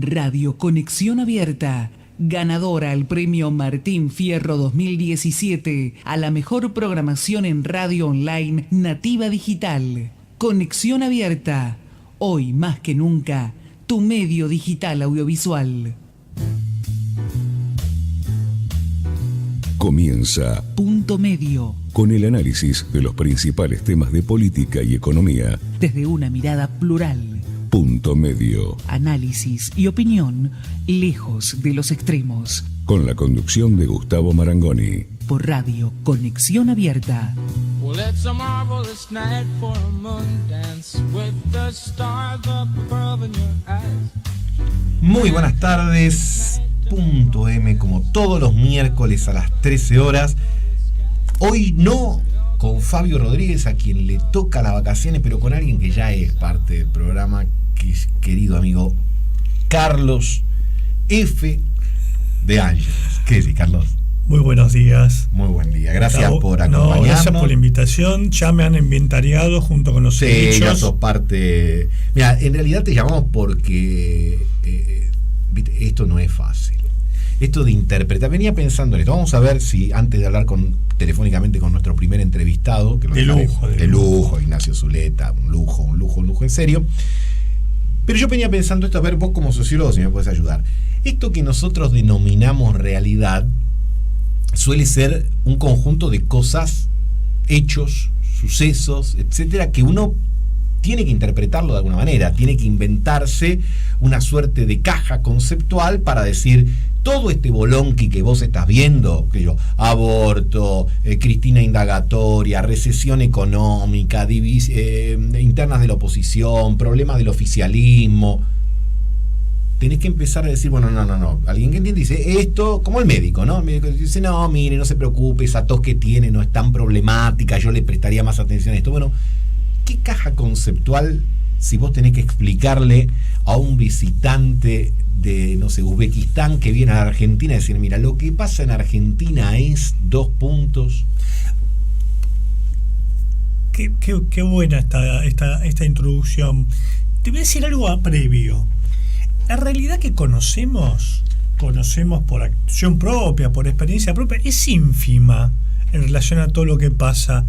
Radio Conexión Abierta, ganadora al premio Martín Fierro 2017 a la mejor programación en radio online nativa digital. Conexión Abierta, hoy más que nunca, tu medio digital audiovisual. Comienza Punto Medio, con el análisis de los principales temas de política y economía desde una mirada plural. Punto Medio. Análisis y opinión lejos de los extremos. Con la conducción de Gustavo Marangoni. Por Radio Conexión Abierta. Well, it's a marvelous night for a moon dance with the stars up above in your eyes. Muy buenas tardes. Punto M, como todos los miércoles a las 13 horas. Hoy no con Fabio Rodríguez, a quien le toca las vacaciones, pero con alguien que ya es parte del programa, que es querido amigo Carlos F. de Ángeles. ¿Qué decís, Carlos? Muy buenos días. Muy buen día. Gracias por acompañarnos. Gracias por la invitación. Ya me han inventariado junto con los hechos. Sí, ya sos parte. Mira, en realidad te llamamos porque esto no es fácil. Esto de interpretar, venía pensando en esto. Vamos a ver si antes de hablar telefónicamente con nuestro primer entrevistado, que de lujo, Ignacio Zuleta, un lujo en serio. Pero yo venía pensando esto, a ver, vos como sociólogo, si me puedes ayudar. Esto que nosotros denominamos realidad suele ser un conjunto de cosas, hechos, sucesos, etcétera, que uno tiene que interpretarlo de alguna manera, tiene que inventarse una suerte de caja conceptual para decir todo este bolonqui que vos estás viendo, que yo, aborto, Cristina indagatoria, recesión económica, internas de la oposición, problemas del oficialismo. Tenés que empezar a decir, bueno, no. Alguien que entiende dice esto, como el médico, ¿no? El médico dice, no, mire, no se preocupe, esa tos que tiene no es tan problemática, yo le prestaría más atención a esto. Bueno, ¿qué caja conceptual, si vos tenés que explicarle a un visitante de, no sé, Uzbekistán que viene a Argentina y decir, mira, lo que pasa en Argentina es ... Qué buena esta introducción. Te voy a decir algo previo. La realidad que conocemos por acción propia, por experiencia propia, es ínfima en relación a todo lo que pasa.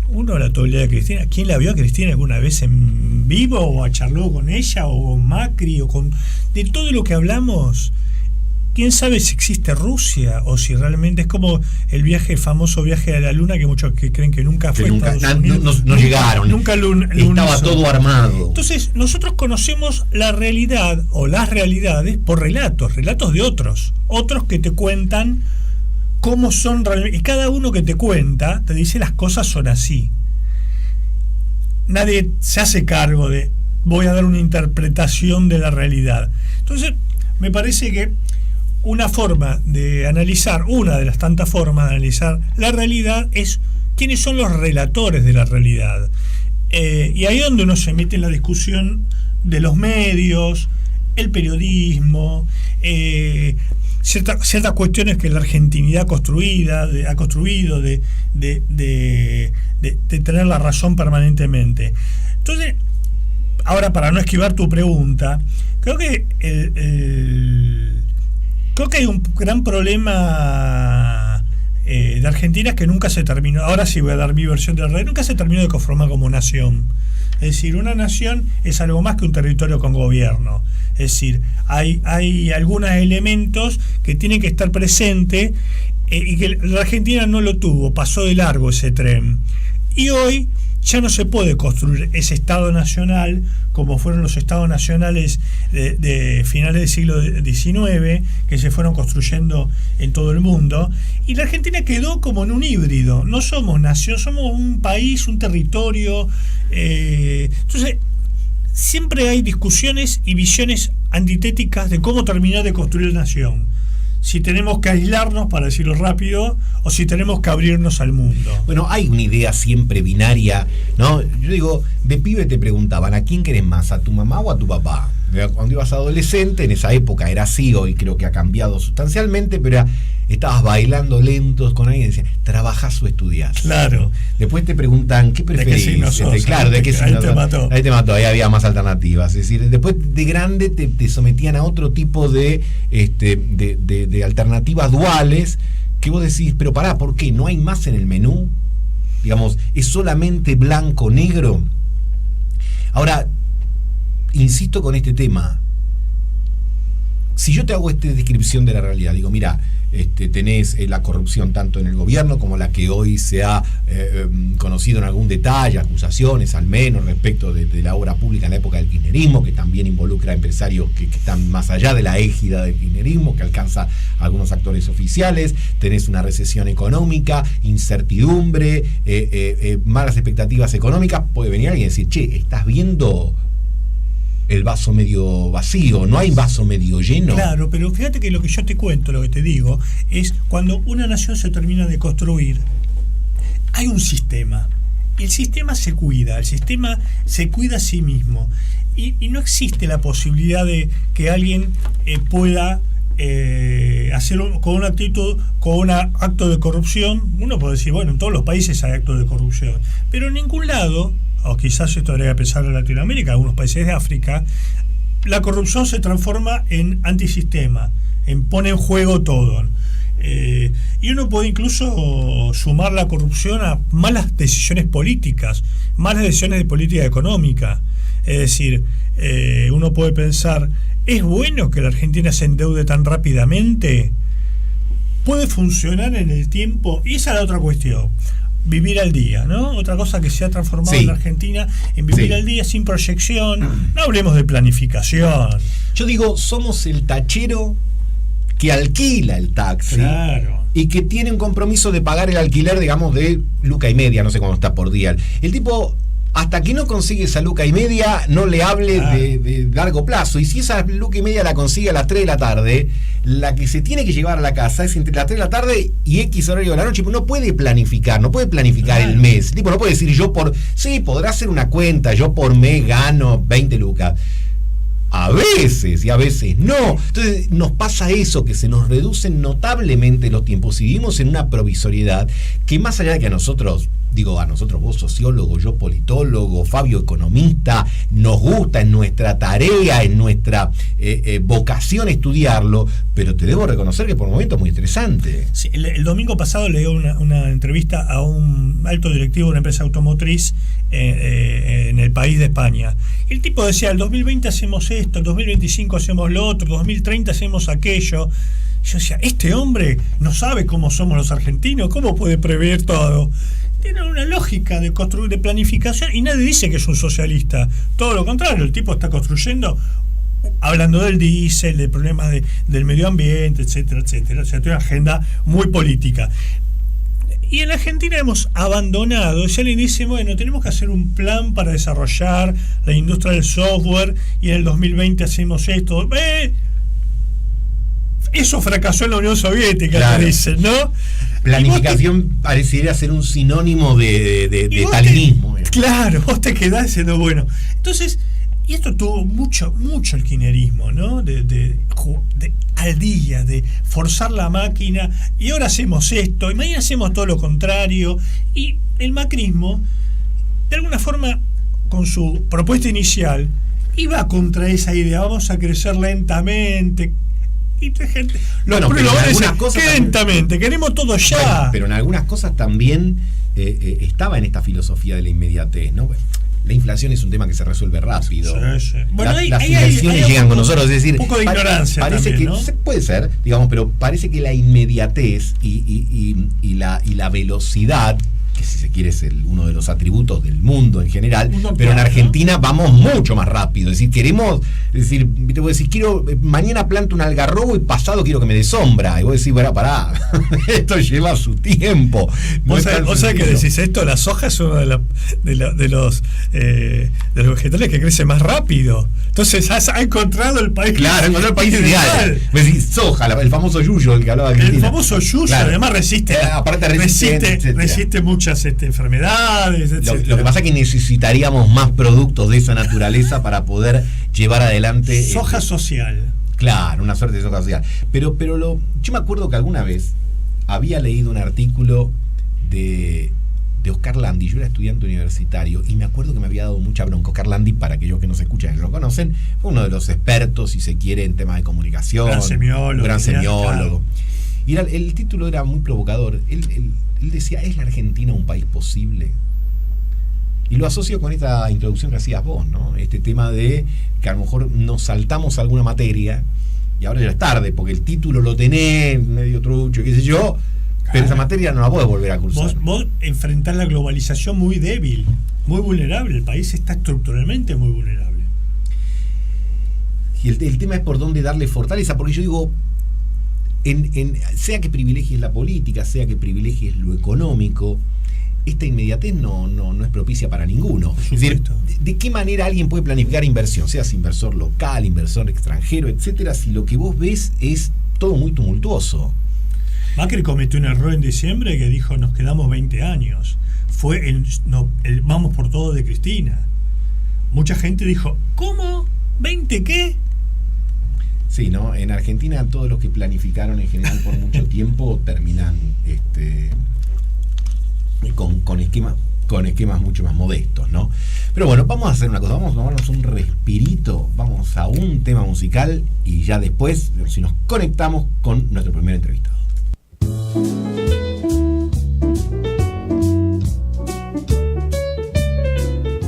Uno la totalidad de Cristina. ¿Quién la vio a Cristina alguna vez en vivo o charló con ella o con Macri o con de todo lo que hablamos? ¿Quién sabe si existe Rusia o si realmente es como el famoso viaje a la luna que muchos que creen que nunca fue? No llegaron. Nunca estaba todo armado. Entonces nosotros conocemos la realidad o las realidades por relatos de otros que te cuentan cómo son realmente, y cada uno que te cuenta te dice las cosas son así. Nadie se hace cargo de voy a dar una interpretación de la realidad. Entonces me parece que una forma de analizar, una de las tantas formas de analizar la realidad es quiénes son los relatores de la realidad. Y ahí es donde uno se mete en la discusión de los medios, el periodismo, ciertas cuestiones que la argentinidad ha construido de tener la razón permanentemente. Entonces, ahora para no esquivar tu pregunta, creo que hay un gran problema de Argentina que nunca se terminó. Ahora sí voy a dar mi versión de la realidad. Nunca se terminó de conformar como nación. Es decir, una nación es algo más que un territorio con gobierno. Es decir, hay algunos elementos que tienen que estar presentes y que la Argentina no lo tuvo, pasó de largo ese tren. Y hoy ya no se puede construir ese Estado nacional como fueron los Estados nacionales de finales del siglo XIX, que se fueron construyendo en todo el mundo. Y la Argentina quedó como en un híbrido. No somos nación, somos un país, un territorio. Entonces, siempre hay discusiones y visiones antitéticas de cómo terminar de construir la nación. Si tenemos que aislarnos, para decirlo rápido, o si tenemos que abrirnos al mundo. Bueno, hay una idea siempre binaria, ¿no? Yo digo, de pibe te preguntaban, ¿a quién querés más? ¿A tu mamá o a tu papá? Cuando ibas adolescente, en esa época era así, hoy creo que ha cambiado sustancialmente, pero estabas bailando lentos con alguien y decías, ¿trabajás o estudiás? Claro. Después te preguntan, ¿qué preferís? ¿De qué signo sos? Claro, ¿de qué signo sos? Ahí te mató, ahí había más alternativas. Es decir, después de grande te sometían a otro tipo de alternativas duales que vos decís, pero pará, ¿por qué? ¿No hay más en el menú? Digamos, ¿es solamente blanco-negro? Ahora, insisto con este tema. Si yo te hago esta descripción de la realidad, digo, mira, tenés la corrupción tanto en el gobierno como la que hoy se ha conocido en algún detalle, acusaciones al menos respecto de la obra pública en la época del kirchnerismo, que también involucra a empresarios que están más allá de la égida del kirchnerismo, que alcanza a algunos actores oficiales, tenés una recesión económica, incertidumbre, malas expectativas económicas. Puede venir alguien y decir, che, estás viendo el vaso medio vacío, no hay vaso medio lleno. Claro, pero fíjate que lo que yo te cuento, lo que te digo, es cuando una nación se termina de construir, hay un sistema. El sistema se cuida, el sistema se cuida a sí mismo. Y no existe la posibilidad de que alguien pueda hacerlo con una actitud, con un acto de corrupción. Uno puede decir, bueno, en todos los países hay actos de corrupción, pero en ningún lado, o quizás esto habría que pensar en Latinoamérica, algunos países de África, la corrupción se transforma en antisistema, pone en juego todo. Y uno puede incluso sumar la corrupción a malas decisiones políticas, malas decisiones de política económica. Es decir, uno puede pensar, ¿es bueno que la Argentina se endeude tan rápidamente? ¿Puede funcionar en el tiempo? Y esa es la otra cuestión. Vivir al día, ¿no? Otra cosa que se ha transformado en la Argentina en vivir al día sin proyección. No hablemos de planificación. Yo digo, somos el tachero que alquila el taxi. Claro. Y que tiene un compromiso de pagar el alquiler, digamos, de luca y media, no sé cuándo está por día. El tipo, hasta que no consigue esa luca y media, no le hable de largo plazo. Y si esa luca y media la consigue a las 3 de la tarde, la que se tiene que llevar a la casa es entre las 3 de la tarde y X horario de la noche. No puede planificar el mes. El tipo no puede decir, sí, podrá hacer una cuenta, yo por mes gano 20 lucas. A veces y a veces no. Entonces nos pasa eso, que se nos reducen notablemente los tiempos y vivimos en una provisoriedad que, más allá de que a nosotros vos sociólogo, yo politólogo, Fabio economista, nos gusta, en nuestra tarea, en nuestra vocación estudiarlo, pero te debo reconocer que por momentos es muy estresante. Sí, el domingo pasado le dio una entrevista a un alto directivo de una empresa automotriz en el país de España. El tipo decía, el 2020 hacemos esto, el 2025 hacemos lo otro, el 2030 hacemos aquello. Yo decía, este hombre no sabe cómo somos los argentinos, ¿cómo puede prever todo? Tiene una lógica de construir, de planificación, y nadie dice que es un socialista. Todo lo contrario, el tipo está construyendo, hablando del diésel, de problemas del medio ambiente, etcétera, etcétera. O sea, tiene una agenda muy política. Y en la Argentina hemos abandonado, si alguien dice, bueno, tenemos que hacer un plan para desarrollar la industria del software y en el 2020 hacemos esto. Eso fracasó en la Unión Soviética, claro. Te dicen, ¿no? Planificación parecería ser un sinónimo de stalinismo. Claro, vos te quedás diciendo, bueno. Entonces, y esto tuvo mucho el kirchnerismo, ¿no? De al día, de forzar la máquina, y ahora hacemos esto, y mañana hacemos todo lo contrario. Y el macrismo, de alguna forma, con su propuesta inicial, iba contra esa idea, vamos a crecer lentamente. Y gente, lentamente, queremos todo ya. Bueno, pero en algunas cosas también estaba en esta filosofía de la inmediatez, ¿no? La inflación es un tema que se resuelve rápido. Sí. Bueno, las inversiones llegan con nosotros, es decir, un poco de ignorancia parece también, que ¿no? puede ser, digamos, pero parece que la inmediatez y la velocidad, que si se quiere es uno de los atributos del mundo en general, pero en Argentina, ¿no? Vamos mucho más rápido. Es decir, te voy a decir, mañana planto un algarrobo y pasado quiero que me dé sombra. Y vos decís, bueno, pará, esto lleva su tiempo. O sea que decís esto, la soja es uno de los vegetales que crece más rápido. Entonces ha encontrado el país. Claro, encontró el país ideal. Me decís, soja, el famoso yuyo, el que hablaba de Argentina. El famoso yuyo, claro. Además resiste mucho muchas enfermedades, etc. Lo que pasa es que necesitaríamos más productos de esa naturaleza para poder llevar adelante. Soja social. Claro, una suerte de soja social. Pero yo me acuerdo que alguna vez había leído un artículo de Oscar Landi. Yo era estudiante universitario y me acuerdo que me había dado mucha bronca. Oscar Landi, para aquellos que nos escuchan y no lo conocen, fue uno de los expertos, si se quiere, en temas de comunicación. Gran semiólogo. Claro. Y el título era muy provocador. Él decía, ¿es la Argentina un país posible? Y lo asocio con esta introducción que hacías vos, ¿no? Este tema de que a lo mejor nos saltamos alguna materia y ahora ya es tarde, porque el título lo tenés medio trucho, qué sé yo, pero esa materia no la podés volver a cursar. Vos enfrentás la globalización muy débil, muy vulnerable. El país está estructuralmente muy vulnerable. Y el tema es por dónde darle fortaleza, porque yo digo, sea que privilegies la política, sea que privilegies lo económico, esta inmediatez no es propicia para ninguno. Es decir, ¿de qué manera alguien puede planificar inversión? Seas inversor local, inversor extranjero, etcétera, si lo que vos ves es todo muy tumultuoso. Macri cometió un error en diciembre que dijo nos quedamos 20 años. Fue el vamos por todo de Cristina. Mucha gente dijo, ¿cómo? ¿20 qué? Sí, ¿no? En Argentina todos los que planificaron en general por mucho tiempo terminan con esquemas mucho más modestos, ¿no? Pero bueno, vamos a hacer una cosa, vamos a tomarnos un respirito, vamos a un tema musical y ya después, si nos conectamos con nuestro primer entrevistado.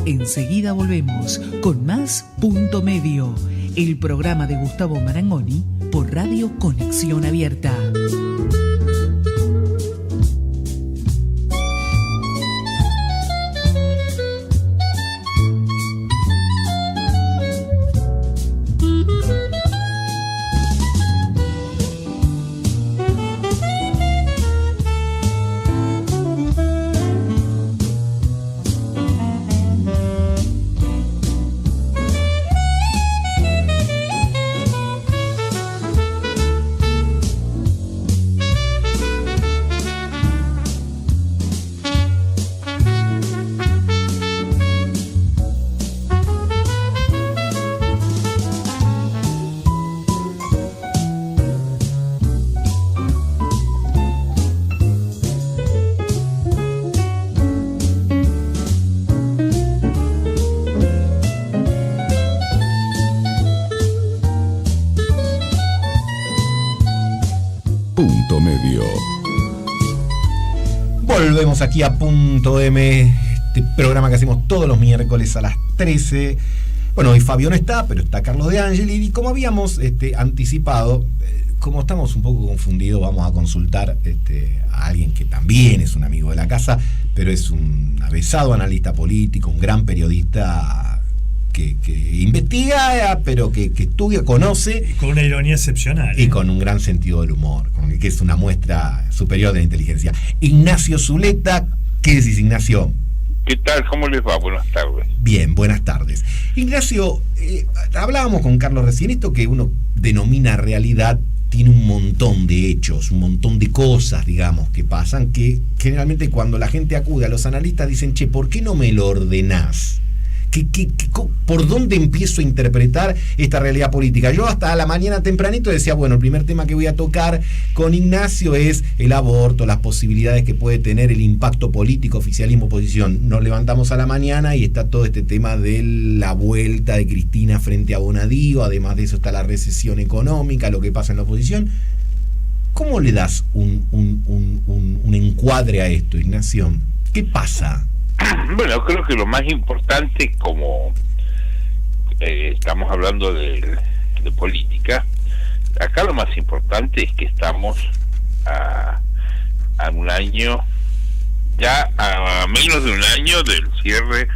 Enseguida volvemos con más Punto Medio, el programa de Gustavo Marangoni por Radio Conexión Abierta. Punto Medio. Volvemos aquí a Punto M, este programa que hacemos todos los miércoles a las 13. Bueno, hoy Fabio no está, pero está Carlos De Angeli, y como habíamos anticipado, como estamos un poco confundidos, vamos a consultar a alguien que también es un amigo de la casa, pero es un avesado analista político, un gran periodista que investiga, pero que estudia, conoce. Con una ironía excepcional. Y con un gran sentido del humor, que es una muestra superior de la inteligencia. Ignacio Zuleta, ¿qué decís, Ignacio? ¿Qué tal? ¿Cómo les va? Buenas tardes. Bien, buenas tardes. Ignacio, hablábamos con Carlos recién, esto que uno denomina realidad tiene un montón de hechos, un montón de cosas, digamos, que pasan, que generalmente cuando la gente acude a los analistas dicen, che, ¿por qué no me lo ordenás? ¿Por dónde empiezo a interpretar esta realidad política? Yo hasta la mañana tempranito decía, bueno, el primer tema que voy a tocar con Ignacio es el aborto, las posibilidades que puede tener el impacto político, oficialismo, oposición. Nos levantamos a la mañana y está todo este tema de la vuelta de Cristina frente a Bonadío, además de eso está la recesión económica, lo que pasa en la oposición. ¿Cómo le das un encuadre a esto, Ignacio? ¿Qué pasa? Bueno, creo que lo más importante, como estamos hablando de política, acá lo más importante es que estamos a un año, ya a menos de un año del cierre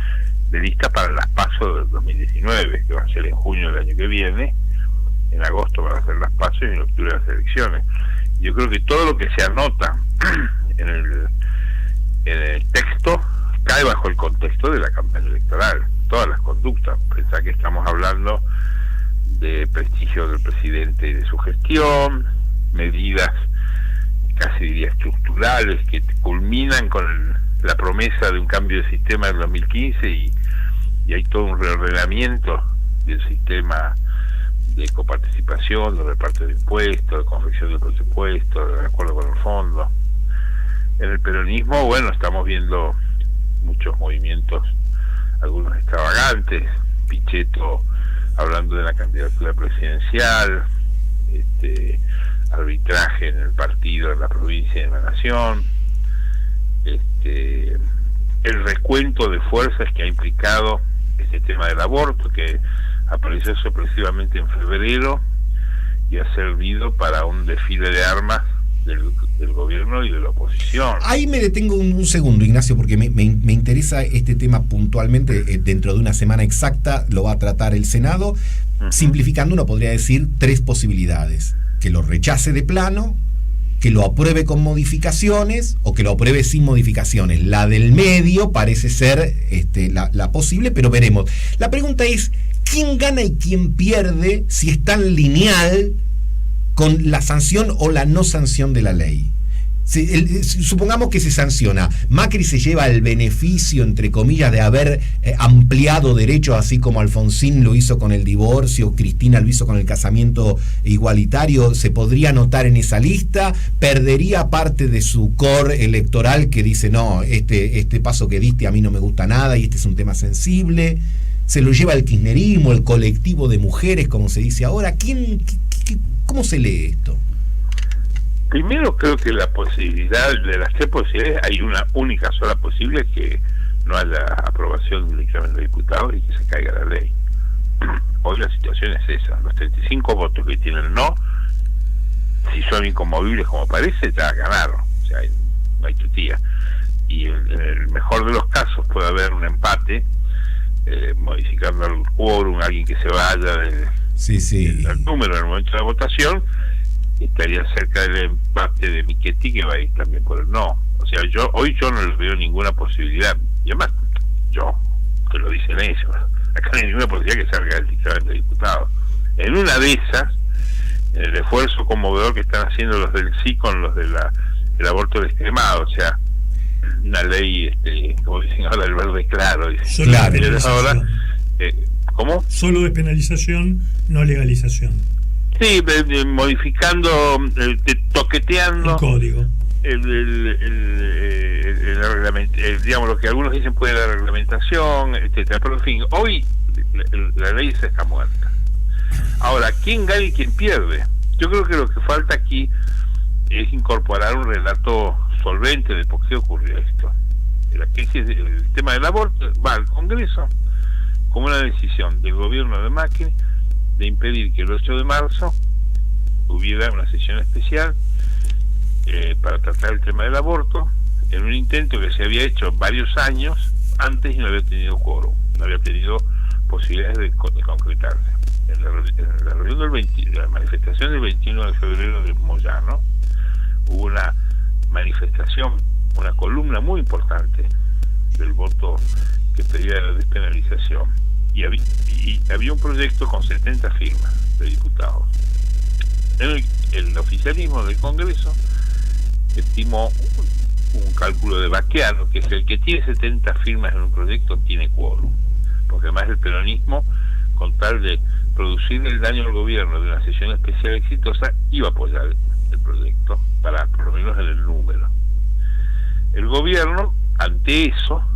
de lista para las PASO del 2019, que va a ser en junio del año que viene, en agosto van a ser las PASO y en octubre las elecciones. Yo creo que todo lo que se anota en el texto cae bajo el contexto de la campaña electoral, todas las conductas. Pensá que estamos hablando de prestigio del presidente y de su gestión, medidas casi diría estructurales que culminan con la promesa de un cambio de sistema en 2015 y hay todo un reordenamiento del sistema de coparticipación, de reparto de impuestos, de confección del presupuesto, de acuerdo con el fondo. En el peronismo, bueno, estamos viendo muchos movimientos, algunos extravagantes, Pichetto hablando de la candidatura presidencial, arbitraje en el partido, en la provincia y en la nación, el recuento de fuerzas que ha implicado este tema del aborto, que apareció sorpresivamente en febrero y ha servido para un desfile de armas del gobierno y de la oposición. Ahí me detengo un segundo, Ignacio, porque me interesa este tema puntualmente. Dentro de una semana exacta lo va a tratar el Senado. Simplificando, uno podría decir 3 posibilidades: que lo rechace de plano, que lo apruebe con modificaciones o que lo apruebe sin modificaciones. La del medio parece ser la posible, pero veremos. La pregunta es, ¿quién gana y quién pierde si es tan lineal con la sanción o la no sanción de la ley? Supongamos que se sanciona, Macri se lleva el beneficio, entre comillas, de haber ampliado derechos, así como Alfonsín lo hizo con el divorcio, Cristina lo hizo con el casamiento igualitario. ¿Se podría anotar en esa lista? ¿Perdería parte de su core electoral que dice, no, este paso que diste a mí no me gusta nada y este es un tema sensible? ¿Se lo lleva el kirchnerismo, el colectivo de mujeres, como se dice ahora? ¿Cómo se lee esto? Primero, creo que la posibilidad, de las 3 posibilidades, hay una única sola posible, que no haya aprobación del dictamen de diputados y que se caiga la ley. Hoy la situación es esa: los 35 votos que tienen el no, si son inconmovibles como parece, ya ganaron, o sea, no hay tutía. Y en el mejor de los casos puede haber un empate, modificando el quórum, alguien que se vaya del número en el momento de la votación, estaría cerca del empate de Michetti, que va a ir también por el no. O sea, hoy yo no les veo ninguna posibilidad, y además que lo dicen ellos, acá no hay ninguna posibilidad que salga el dictamen de diputados. En una de esas, el esfuerzo conmovedor que están haciendo los del sí con los del aborto extremado, o sea, una ley, como dicen ahora, el verde claro, dicen. Claro. Ahora, ¿cómo? Solo despenalización, no legalización. Sí, modificando, toqueteando el código, digamos, lo que algunos dicen puede la reglamentación, etcétera. Pero en fin, hoy la ley se está muerta. Ahora, ¿quién gana y quién pierde? Yo creo que lo que falta aquí es incorporar un relato solvente de por qué ocurrió esto. La crisis del tema del aborto va al Congreso como una decisión del gobierno de Macri de impedir que el 8 de marzo hubiera una sesión especial para tratar el tema del aborto, en un intento que se había hecho varios años antes y no había tenido quórum, no había tenido posibilidades de concretarse. En la reunión la manifestación del 21 de febrero de Moyano, hubo una manifestación, una columna muy importante del voto que pedía la despenalización, y había un proyecto con 70 firmas de diputados. El oficialismo del Congreso estimó un cálculo de Baqueano, que es el que tiene 70 firmas en un proyecto tiene quórum, porque además el peronismo, con tal de producir el daño al gobierno de una sesión especial exitosa, iba a apoyar el proyecto, para por lo menos en el número. El gobierno, ante eso,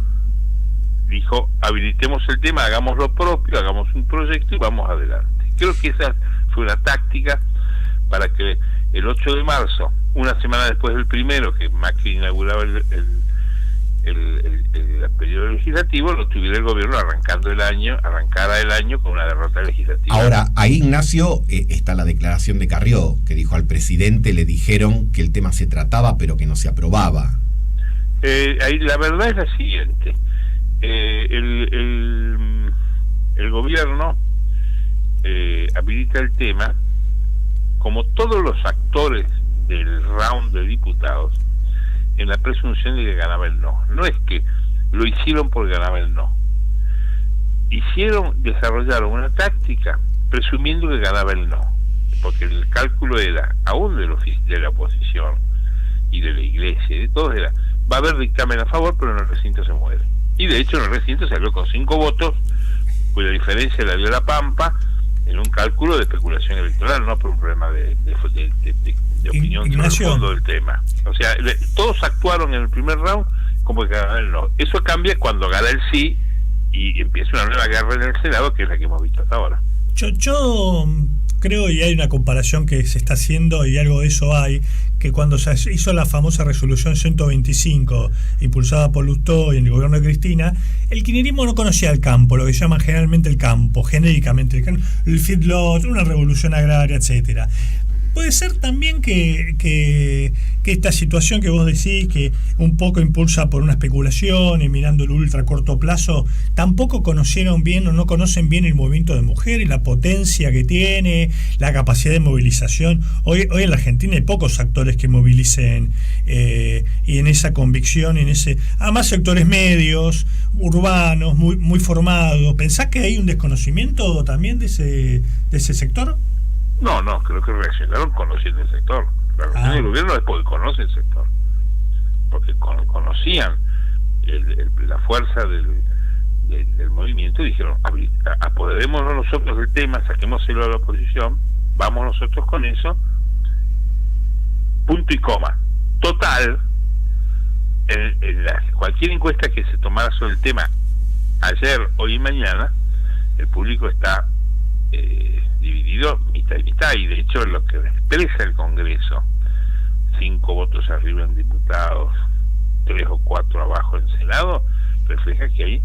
dijo, habilitemos el tema, hagamos lo propio, hagamos un proyecto y vamos adelante. Creo que esa fue una táctica para que el 8 de marzo, una semana después del primero, que Macri inauguraba el periodo legislativo, lo tuviera el gobierno arrancara el año con una derrota legislativa. Ahora, ahí, Ignacio, está la declaración de Carrió, que dijo al presidente, le dijeron que el tema se trataba pero que no se aprobaba. Ahí la verdad es la siguiente: el gobierno habilita el tema, como todos los actores del round de diputados, en la presunción de que ganaba el no. No es que lo hicieron porque ganaba el no. Desarrollaron una táctica presumiendo que ganaba el no, porque el cálculo era, aún de la oposición y de la iglesia y de todos, era, va a haber dictamen a favor, pero en el recinto se muere. Y de hecho en el recinto salió con 5 votos, cuya diferencia la dio La Pampa, en un cálculo de especulación electoral, no por un problema de opinión sobre el fondo del tema. O sea, todos actuaron en el primer round como que ganaron el no. Eso cambia cuando gana el sí y empieza una nueva guerra en el Senado, que es la que hemos visto hasta ahora. Yo creo, y hay una comparación que se está haciendo y algo de eso hay, que cuando se hizo la famosa resolución 125 impulsada por Lustó y en el gobierno de Cristina, el kirchnerismo no conocía el campo, lo que llaman generalmente el campo, genéricamente el feedlot, una revolución agraria, etcétera. Puede ser también que esta situación que vos decís, que un poco impulsa por una especulación y mirando el ultra corto plazo, tampoco conocieron bien o no conocen bien el movimiento de mujeres, la potencia que tiene, la capacidad de movilización. Hoy en la Argentina hay pocos actores que movilicen y en esa convicción, además sectores medios, urbanos, muy formados. ¿Pensás que hay un desconocimiento también de ese sector? No, creo que reaccionaron conociendo el sector. La reacción del gobierno es porque conoce el sector, porque conocían la fuerza del movimiento y dijeron, apoderémonos nosotros del tema, saquémoselo a la oposición, vamos nosotros con eso, punto y coma. Total, en cualquier encuesta que se tomara sobre el tema ayer, hoy y mañana, el público está dividido mitad y mitad, y de hecho lo que expresa el Congreso, 5 votos arriba en diputados, 3 o 4 abajo en Senado, refleja que hay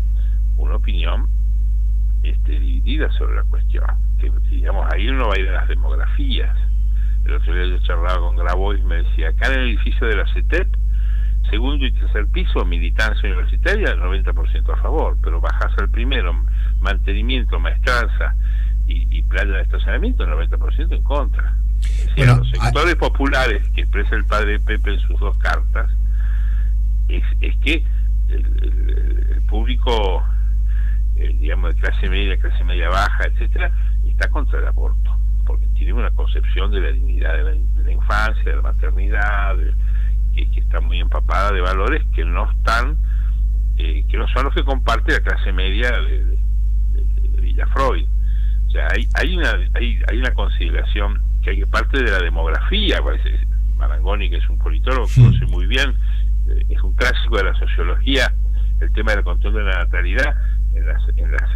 una opinión dividida sobre la cuestión, que digamos ahí uno va a ir a las demografías. El otro día yo charlaba con Grabois y me decía, acá en el edificio de la CETEP, segundo y tercer piso, militancia universitaria, 90% a favor, pero bajás al primero, mantenimiento, maestranza y playa de estacionamiento, 90% en contra. Es decir, los sectores populares que expresa el padre Pepe en sus 2 cartas, es que el público, digamos, de clase media baja, etcétera, está contra el aborto, porque tiene una concepción de la dignidad de la infancia, de la maternidad, que está muy empapada de valores que no están, que no son los que comparte la clase media de Villa Freud. O sea, hay una consideración que parte de la demografía. Marangoni, que es un politólogo, conoce muy bien, es un clásico de la sociología, el tema del control de la natalidad en las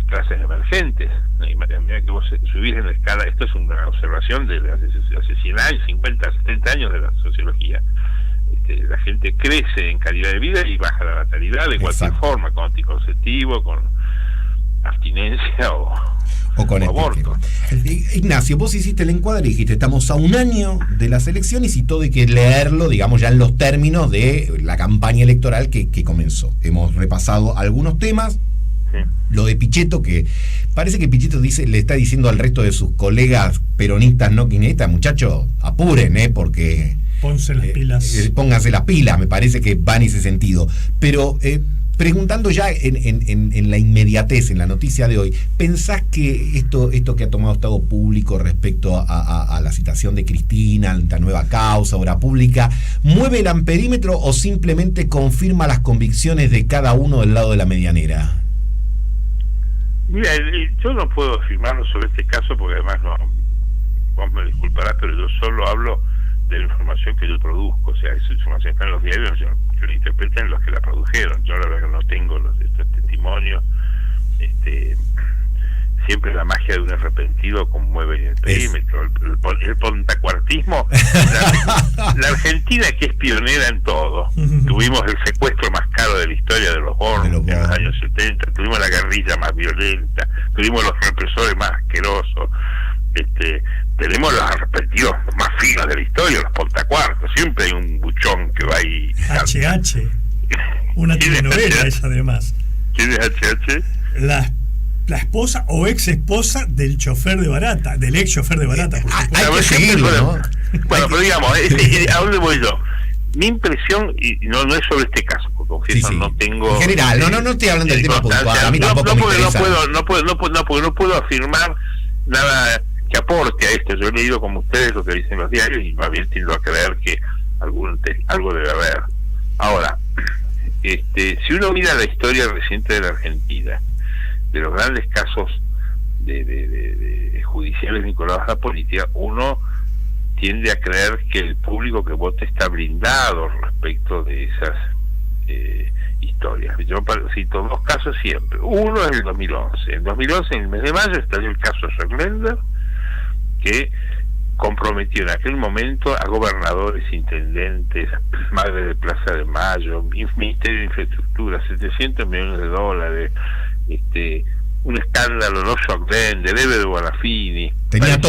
clases emergentes. Mira que vos subís en la escala, esto es una observación de hace 100 años, 50, 70 años de la sociología. La gente crece en calidad de vida y baja la natalidad de cualquier forma, con anticonceptivo, con abstinencia o con aborto. Ignacio, vos hiciste el encuadre y dijiste, estamos a un año de las elecciones y todo hay que leerlo, digamos, ya en los términos de la campaña electoral que comenzó. Hemos repasado algunos temas. Sí. Lo de Pichetto, que parece que Pichetto le está diciendo al resto de sus colegas peronistas, no kirchneristas, muchachos, apuren, porque pónganse las pilas, me parece que va en ese sentido. Pero preguntando ya en la inmediatez, en la noticia de hoy, ¿pensás que esto que ha tomado Estado Público respecto a la citación de Cristina, la nueva causa, obra pública, mueve el amperímetro o simplemente confirma las convicciones de cada uno del lado de la medianera? Mira, yo no puedo afirmarlo sobre este caso porque además vos me disculparás, pero yo solo hablo de la información que yo produzco. O sea, esa información está en los diarios, yo la interpreto en los que la produjeron. Yo la verdad que no tengo estos testimonios. Siempre la magia de un arrepentido conmueve el perímetro, el pontacuartismo. La Argentina, que es pionera en todo, tuvimos el secuestro más caro de la historia de los Born en los años 70, tuvimos la guerrilla más violenta, tuvimos los represores más asquerosos, tenemos los arrepentidos más finos de la historia, los pontacuartos. Siempre hay un buchón que va ahí. HH, una telenovela esa además. ¿Quién es HH? La esposa o ex esposa del chofer de Barata, del ex chofer de Barata, por supuesto. Hay que seguirlo, ¿no? Bueno, pero digamos, ¿a dónde voy yo? Mi impresión, y no es sobre este caso, porque confieso, no tengo... En general, no estoy hablando del tema puntual, a mí tampoco me interesa. No puedo afirmar nada que aporte a esto. Yo he leído como ustedes lo que dicen los diarios y más bien tiendo a creer que algo debe haber. Ahora, si uno mira la historia reciente de la Argentina, de los grandes casos de judiciales vinculados a la política, uno tiende a creer que el público que vota está blindado respecto de esas historias. Yo cito dos casos siempre. Uno es el 2011. En 2011, en el mes de mayo, estalló el caso Schroeder, que comprometió en aquel momento a gobernadores, intendentes, madres de Plaza de Mayo, Ministerio de Infraestructura, $700 millones, un escándalo, no Schroeder, de Leve de Guarafini. Tenía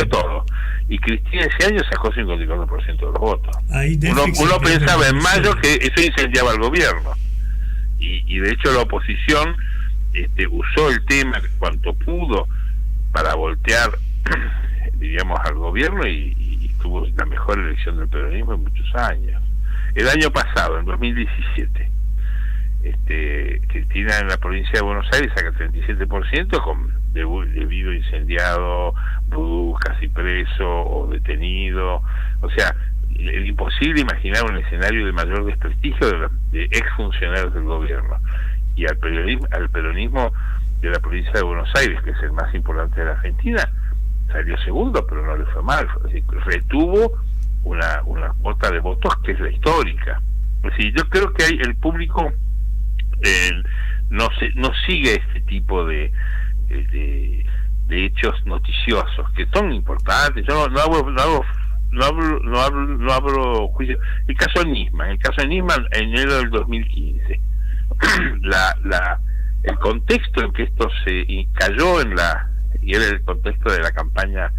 todo. Y Cristina ese año sacó 54% de los votos. Ahí uno pensaba en mayo que eso incendiaba el gobierno. Y de hecho la oposición usó el tema cuanto pudo para voltear, diríamos, al gobierno y tuvo la mejor elección del peronismo en muchos años. El año pasado, en 2017, Cristina en la provincia de Buenos Aires saca 37% con debido incendiado, Vudú casi preso o detenido. O sea, es imposible imaginar un escenario de mayor desprestigio de exfuncionarios del gobierno. Y al peronismo de la provincia de Buenos Aires, que es el más importante de la Argentina, salió segundo, pero no le fue mal. Es decir, retuvo una cuota de votos que es la histórica. Es decir, yo creo que el público no sigue este tipo de hechos noticiosos que son importantes. Yo no abro juicio. El caso Nisman en enero del 2015, el contexto en que esto se cayó y era el contexto de la campaña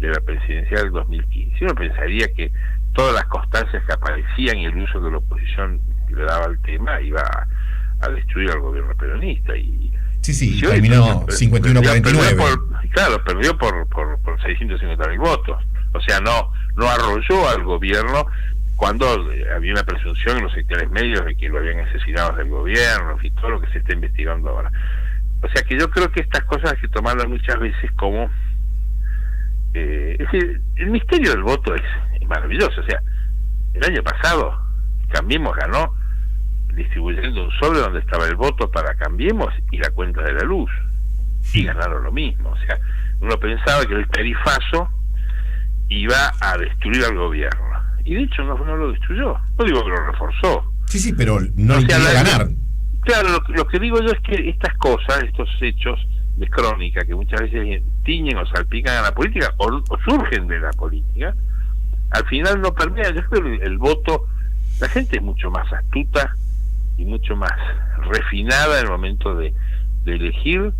de la presidencial del 2015. Uno pensaría que todas las constancias que aparecían y el uso que la oposición le daba al tema iba a destruir al gobierno peronista. Sí, terminó 51-49. Claro, perdió por 650.000 votos. O sea, no arrolló al gobierno cuando había una presunción en los sectores medios de que lo habían asesinado del gobierno, y todo lo que se está investigando ahora. O sea que yo creo que estas cosas hay que tomarlas muchas veces como... es decir, el misterio del voto es maravilloso. O sea, el año pasado Cambiemos ganó distribuyendo un sobre donde estaba el voto para Cambiemos y la cuenta de la luz, y ganaron lo mismo. O sea, uno pensaba que el tarifazo iba a destruir al gobierno, y de hecho no lo destruyó. No digo que lo reforzó. Sí, pero no le impidió ganar. Claro, lo que digo yo es que estas cosas, estos hechos de crónica que muchas veces tiñen o salpican a la política o surgen de la política, al final no permean. Yo creo que el voto, la gente es mucho más astuta y mucho más refinada en el momento de elegir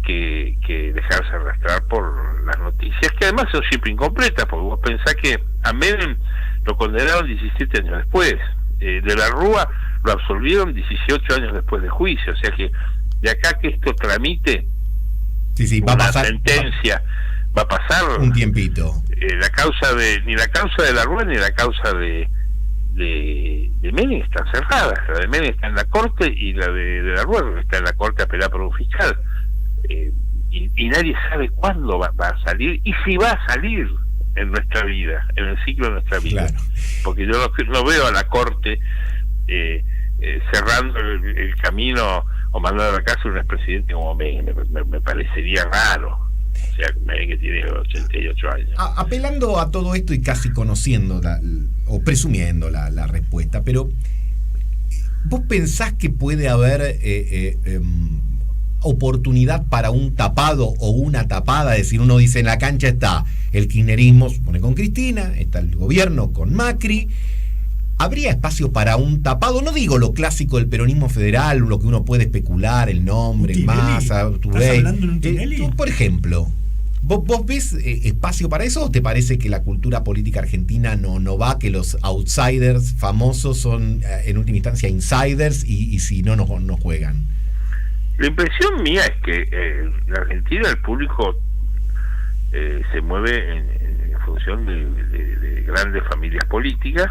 que dejarse arrastrar por las noticias, que además son siempre incompletas, porque vos pensás que a Menem lo condenaron 17 años después, de la Rúa lo absolvieron 18 años después de juicio. O sea que de acá que esto tramite va a pasar, sentencia, va a pasar un tiempito. Ni la causa de la Rúa ni la causa de Menem están cerradas. La de Menem está en la corte y la de la Rúa está en la corte apelada por un fiscal, y nadie sabe cuándo va a salir y si va a salir en nuestra vida, en el ciclo de nuestra vida. Claro. Porque yo no veo a la corte cerrando el camino o mandando a la casa a un expresidente como Menem. Me parecería raro. O sea, Menem, que tiene 88 años. Apelando a todo esto y casi conociendo o presumiendo la respuesta, pero ¿vos pensás que puede haber oportunidad para un tapado o una tapada? Es decir, uno dice, en la cancha está el kirchnerismo, supone, con Cristina, está el gobierno con Macri. ¿Habría espacio para un tapado? No digo lo clásico del peronismo federal, lo que uno puede especular, el nombre, Massa, ¿Estás hablando de un Tinelli? Por ejemplo, ¿vos ves espacio para eso, o te parece que la cultura política argentina no va, que los outsiders famosos son en última instancia insiders y si no juegan? La impresión mía es que en Argentina el público se mueve en función de grandes familias políticas.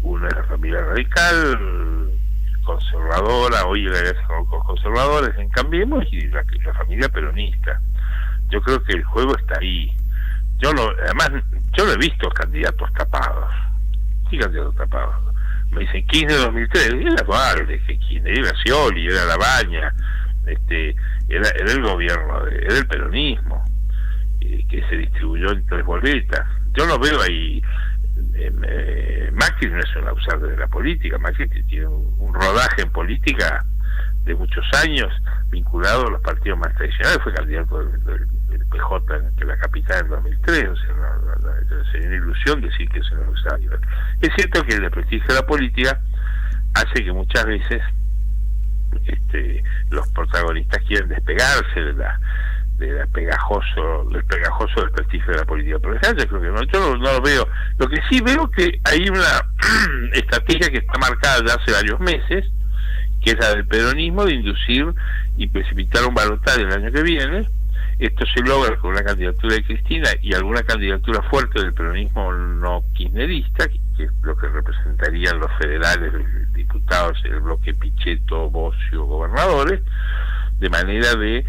Una es la familia radical, conservadora, hoy la con conservadores en Cambiemos, y la familia peronista. Yo creo que el juego está ahí. Yo no he visto candidatos tapados. ¿Qué candidato tapado? Me dicen Kirchner 2003, era Dualde, que Kirchner, era Scioli, era Labaña, era el gobierno, era el peronismo, que se distribuyó en 3 boletas. Yo no veo ahí, Macri no es un outsider de la política, Macri tiene un rodaje en política de muchos años, vinculado a los partidos más tradicionales, fue candidato del PJ en la capital en 2003, o sea, sería una ilusión decir que es un outsider. Es cierto que el prestigio de la política hace que muchas veces los protagonistas quieren despegarse del pegajoso del prestigio de la política, pero yo creo que no, yo no lo veo. Lo que sí veo que hay una estrategia que está marcada ya hace varios meses, que es la del peronismo, de inducir y precipitar un balotaje el año que viene. Esto se logra con una candidatura de Cristina y alguna candidatura fuerte del peronismo no kirchnerista, que es lo que representarían los federales, los diputados, el bloque Pichetto, Bocio, gobernadores, de manera de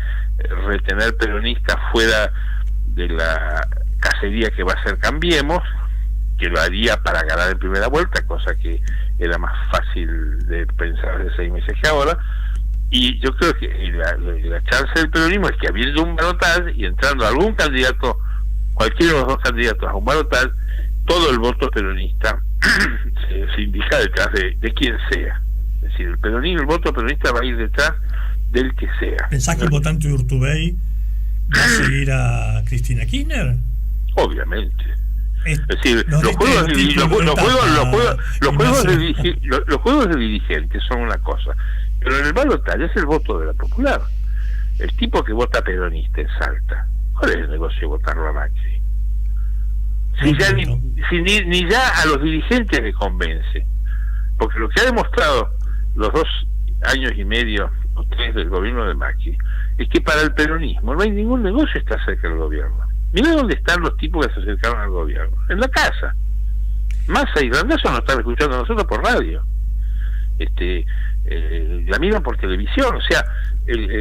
retener peronistas fuera de la cacería que va a ser Cambiemos, que lo haría para ganar en primera vuelta, cosa que era más fácil de pensar hace 6 meses que ahora. Y yo creo que la chance del peronismo es que habiendo un balotaje y entrando algún candidato, cualquiera de los 2 candidatos a un balotaje, todo el voto peronista se indica detrás de quien sea. Es decir, el peronismo, el voto peronista va a ir detrás del que sea. ¿Pensás que el votante de Urtubey va a seguir a Cristina Kirchner? Obviamente. Es decir, los juegos de dirigentes son una cosa, pero en el balotaje es el voto de la popular. El tipo que vota peronista en Salta, ¿cuál es el negocio de votarlo a Macri? Ni ya a los dirigentes les convence, porque lo que ha demostrado los 2 años y medio o 3 del gobierno de Macri es que para el peronismo no hay ningún negocio estar cerca del gobierno. Mira dónde están los tipos que se acercaron al gobierno, en la casa. Massa y Randazzo nos están escuchando a nosotros por radio, la miran por televisión, o sea,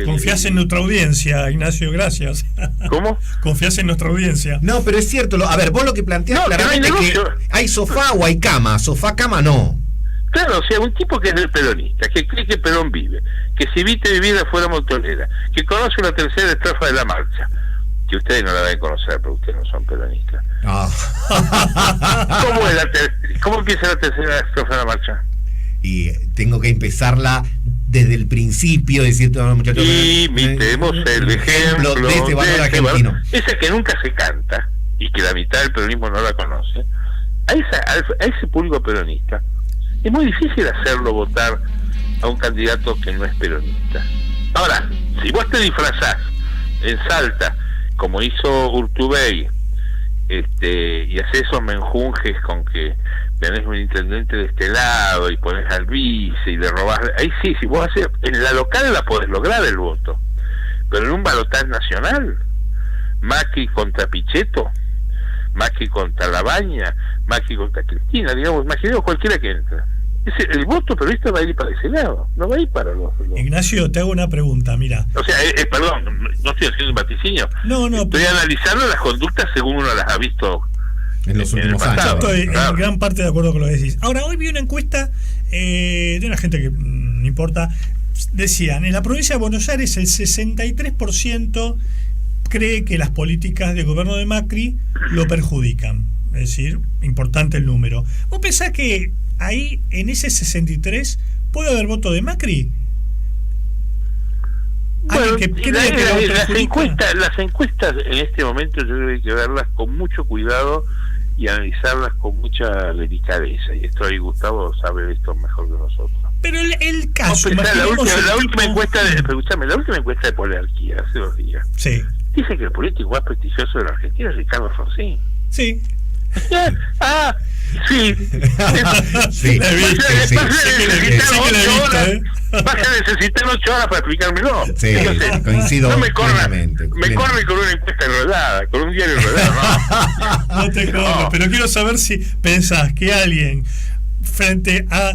confías en nuestra audiencia, Ignacio, gracias. ¿Cómo? Confías en nuestra audiencia. No, pero es cierto, a ver, vos lo que planteás claramente es que hay sofá o hay cama, cama no. Claro, o sea, un tipo que es del peronista, que cree que Perón vive, que se evite vivir afuera Montonera, que conoce la tercera estrofa de la marcha, que ustedes no la deben conocer, pero ustedes no son peronistas. ¿Cómo empieza la tercera estrofa de la marcha? Y tengo que empezarla desde el principio, decirte a los muchachos, imitemos el ejemplo de este valor argentino. Esa que nunca se canta y que la mitad del peronismo no la conoce. A ese público peronista es muy difícil hacerlo votar a un candidato que no es peronista. Ahora, si vos te disfrazás en Salta como hizo Urtubey, y haces esos menjunjes con que tenés un intendente de este lado y pones al vice y le robás, ahí sí, si vos haces, en la local la podés lograr el voto, pero en un balotaje nacional, Macri contra Pichetto, Macri contra Labaña, Macri contra Cristina, digamos, imaginemos cualquiera que entre. El voto peronista va a ir para ese lado, no va a ir para los... Ignacio, te hago una pregunta, mira. O sea, perdón, no estoy haciendo un vaticinio. No, estoy analizando las conductas según uno las ha visto en los últimos años. Yo estoy en gran parte de acuerdo con lo que decís. Ahora, hoy vi una encuesta de una gente que no importa. Decían, en la provincia de Buenos Aires el 63% cree que las políticas de gobierno de Macri lo perjudican. Es decir, importante el número. ¿Vos pensás que ahí, en ese 63, puede haber voto de Macri? Bueno, las encuestas en este momento yo creo que hay que verlas con mucho cuidado y analizarlas con mucha delicadeza, y esto ahí Gustavo sabe esto mejor que nosotros. Pero el caso, no, la última encuesta de Polarquía hace 2 días, sí, dice que el político más prestigioso de la Argentina es Ricardo Forsyth. Sí. Sí. Sí. Vas a necesitar 8 horas para explicármelo. Sí, entonces, coincido. No me corre plenamente. con una encuesta enredada, con un diario enredado. No te corro, pero quiero saber si pensás que alguien frente a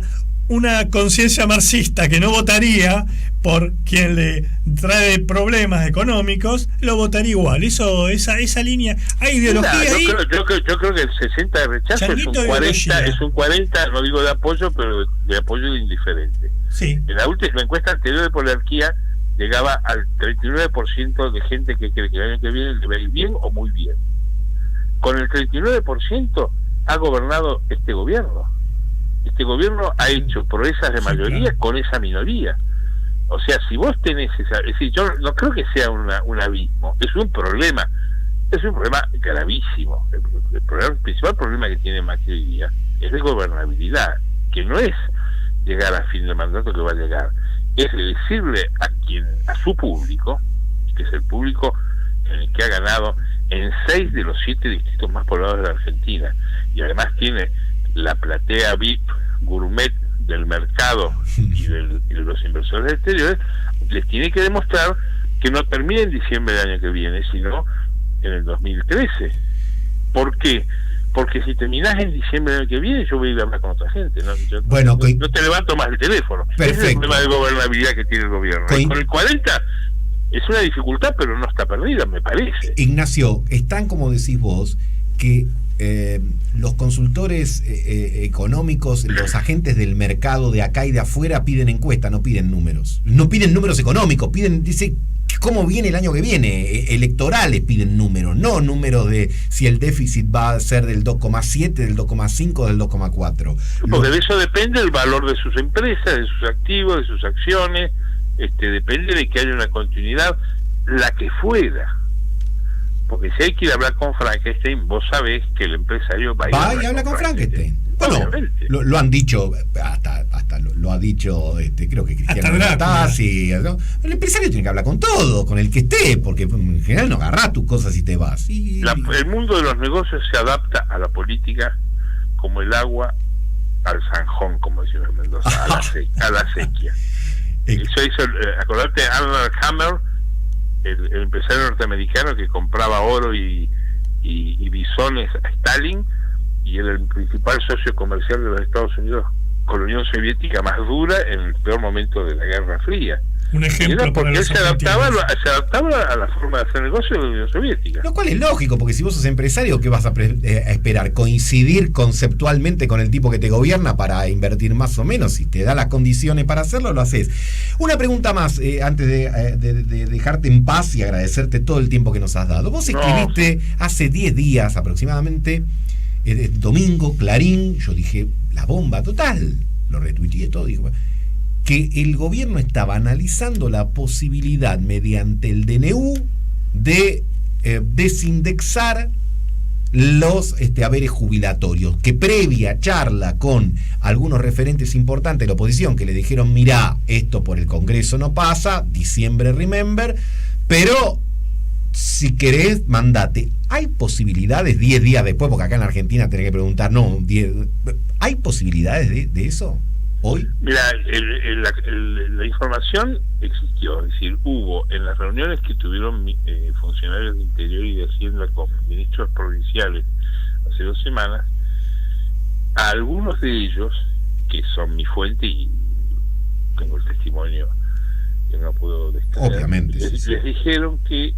una conciencia marxista que no votaría por quien le trae problemas económicos, lo votaría igual. Esa línea, hay ideología ahí. Yo creo que el 60 de rechazo es un 40, no digo de apoyo, pero de apoyo indiferente. Sí. En la última encuesta anterior de Polarquía llegaba al 39% de gente que cree que el año que viene le va a ir bien o muy bien. Con el 39% ha gobernado este gobierno. Este gobierno ha hecho proezas de mayoría con esa minoría. O sea, si vos tenés esa... Es decir, yo no creo que sea un abismo, es un problema gravísimo. El principal problema que tiene Macri hoy día es de gobernabilidad, que no es llegar a fin de mandato que va a llegar, es decirle a su público, que es el público en el que ha ganado en 6 de los 7 distritos más poblados de la Argentina, y además tiene la platea VIP gourmet del mercado y de los inversores exteriores, les tiene que demostrar que no termina en diciembre del año que viene, sino en el 2013. ¿Por qué? Porque si terminás en diciembre del año que viene, yo voy a ir a hablar con otra gente. No te levanto más el teléfono. Perfecto. Ese es el problema de gobernabilidad que tiene el gobierno. Con el 40 es una dificultad, pero no está perdida, me parece. Ignacio, están, como decís vos, que los consultores económicos, los agentes del mercado de acá y de afuera piden encuesta, no piden números. No piden números económicos, dice cómo viene el año que viene. Electorales piden números, no números de si el déficit va a ser del 2,7, del 2,5, del 2,4. Porque de eso depende el valor de sus empresas, de sus activos, de sus acciones. Depende de que haya una continuidad, la que fuera. Porque si hay que ir a hablar con Frankenstein, vos sabés que el empresario va y habla con Frankenstein. Bueno, lo han dicho, hasta lo ha dicho, creo que Cristiano Natasi, ¿no? El empresario tiene que hablar con todo, con el que esté, porque en general no agarrás tus cosas y te vas. El mundo de los negocios se adapta a la política como el agua al zanjón, como decimos en Mendoza, a la sequía. Eso hizo, acordate, Arnold Hammer, el empresario norteamericano que compraba oro y bisones a Stalin, y era el principal socio comercial de los Estados Unidos con la Unión Soviética más dura en el peor momento de la Guerra Fría. Un ejemplo. Era porque él se adaptaba a la forma de hacer negocio de la Unión Soviética. Lo cual es lógico, porque si vos sos empresario, ¿qué vas a esperar? ¿Coincidir conceptualmente con el tipo que te gobierna para invertir más o menos? Si te da las condiciones para hacerlo, lo haces. Una pregunta más, antes de dejarte en paz y agradecerte todo el tiempo que nos has dado. Vos escribiste hace 10 días aproximadamente, domingo, Clarín, yo dije, la bomba total, lo retuiteé todo, digo, que el gobierno estaba analizando la posibilidad mediante el DNU de desindexar los haberes jubilatorios, que previa charla con algunos referentes importantes de la oposición que le dijeron, mirá, esto por el Congreso no pasa, diciembre remember, pero si querés, mandate. ¿Hay posibilidades 10 días después? Porque acá en la Argentina tenés que preguntar, ¿hay posibilidades de eso hoy? Mira, la información existió, es decir, hubo en las reuniones que tuvieron funcionarios de Interior y de Hacienda con ministros provinciales hace 2 semanas, a algunos de ellos, que son mi fuente y tengo el testimonio que no puedo descargar, obviamente, les dijeron que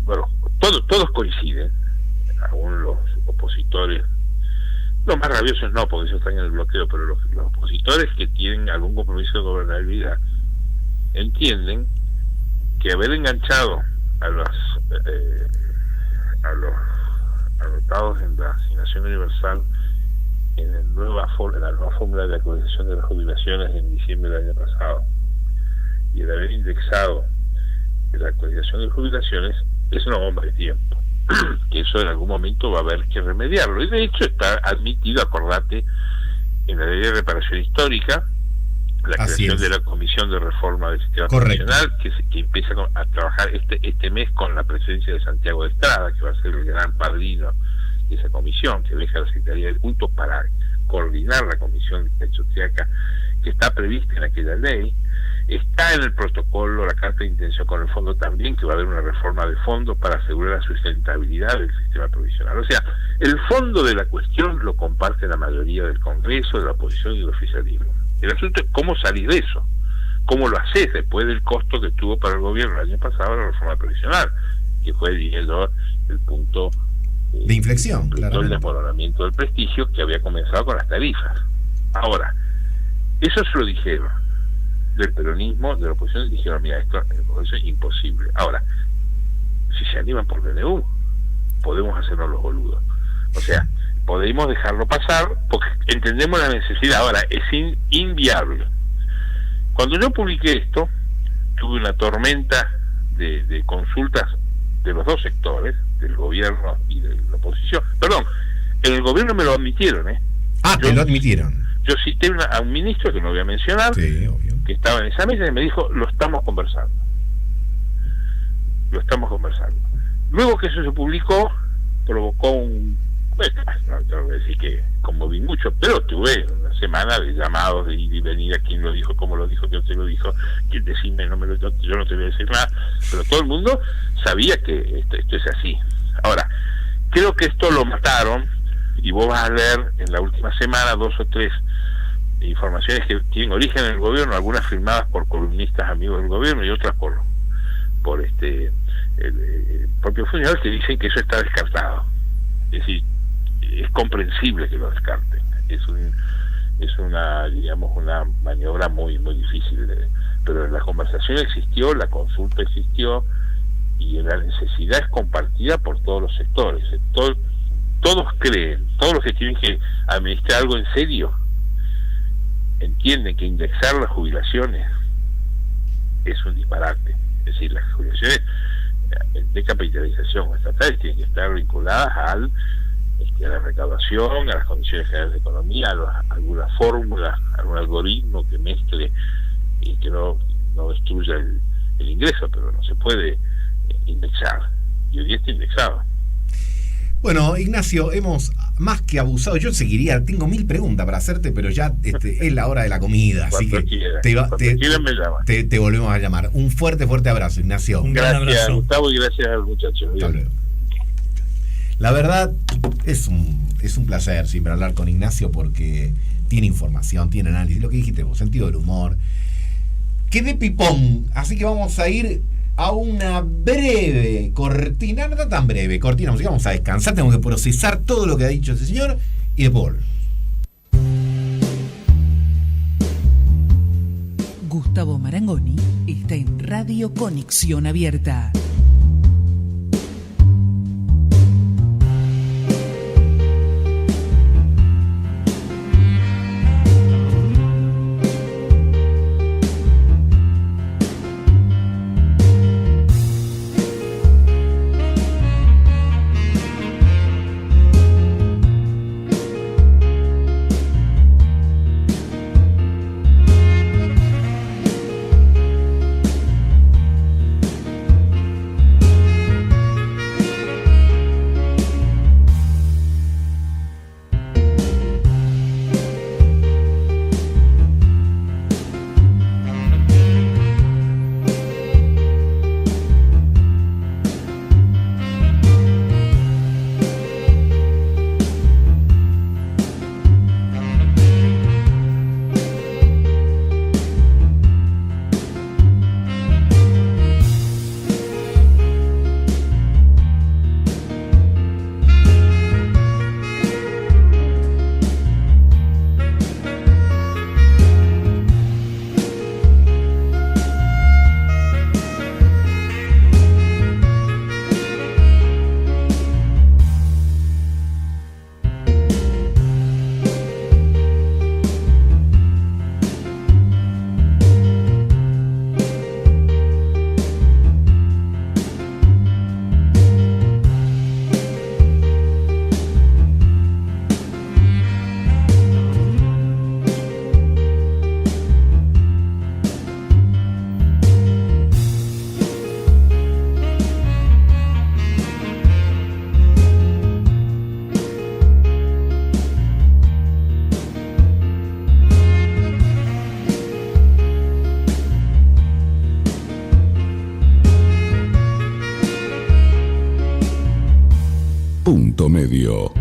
bueno, todos coinciden, aún los opositores, los más rabiosos no, porque ellos están en el bloqueo, pero los opositores que tienen algún compromiso de gobernabilidad entienden que haber enganchado a los anotados en la asignación universal en la nueva fórmula de actualización de las jubilaciones en diciembre del año pasado, y el haber indexado la actualización de jubilaciones es una bomba de tiempo, que eso en algún momento va a haber que remediarlo, y de hecho está admitido, acordate, en la ley de reparación histórica, la creación de la Comisión de Reforma del Sistema Nacional, que empieza a trabajar este mes con la presencia de Santiago de Estrada, que va a ser el gran padrino de esa comisión, que deja la Secretaría del Culto para coordinar la comisión de Techoteaca, que está prevista en aquella ley. Está en el protocolo la carta de intención con el fondo también, que va a haber una reforma de fondo para asegurar la sustentabilidad del sistema provisional. O sea, el fondo de la cuestión lo comparte la mayoría del Congreso, de la oposición y del oficialismo. El asunto es cómo salir de eso, cómo lo haces después del costo que tuvo para el gobierno el año pasado la reforma previsional, que fue, diría yo, el punto de inflexión, el desmoronamiento del prestigio que había comenzado con las tarifas. Ahora, eso se lo dijeron del peronismo, de la oposición, dijeron, mira, esto es imposible. Ahora, si se animan por DNU, podemos hacernos los boludos. O sea, podemos dejarlo pasar porque entendemos la necesidad. Ahora, es inviable. Cuando yo publiqué esto, tuve una tormenta de consultas de los dos sectores, del gobierno y de la oposición. Perdón, en el gobierno me lo admitieron, te lo admitieron. Yo cité a un ministro, que no voy a mencionar, sí, obvio, que estaba en esa mesa y me dijo, lo estamos conversando. Luego que eso se publicó, provocó no tengo que decir que conmoví mucho, pero tuve una semana de llamados de ir y venir, a quién lo dijo, cómo lo dijo, quién te lo dijo, quién decime, yo no te voy a decir nada, pero todo el mundo sabía que esto es así. Ahora, creo que esto lo mataron, y vos vas a leer en la última semana 2 o 3 informaciones que tienen origen en el gobierno, algunas firmadas por columnistas amigos del gobierno y otras por el propio funcionario, que dicen que eso está descartado. Es decir, es comprensible que lo descarten. Es una, digamos, una maniobra muy muy difícil, pero la conversación existió, la consulta existió, y la necesidad es compartida por todos los sectores. Todos creen, todos los que tienen que administrar algo en serio entienden que indexar las jubilaciones es un disparate. Es decir, las jubilaciones de capitalización estatales tienen que estar vinculadas a la recaudación, a las condiciones generales de economía, a alguna fórmula, a algún algoritmo que mezcle y que no destruya el ingreso, pero no se puede indexar, y hoy día está indexado. Bueno, Ignacio, hemos más que abusado. Yo seguiría, tengo 1000 preguntas para hacerte, pero ya es la hora de la comida, así que te volvemos a llamar. Un fuerte abrazo, Ignacio. Gracias, Gustavo, y gracias al muchacho. Hasta luego. La verdad, es un placer siempre hablar con Ignacio, porque tiene información, tiene análisis, lo que dijiste vos, sentido del humor. Quedé pipón, así que vamos a ir a una breve cortina, no tan breve, cortina musical. Vamos a descansar, tenemos que procesar todo lo que ha dicho ese señor y después volvemos. Gustavo Marangoni está en Radio Conexión Abierta. Punto medio.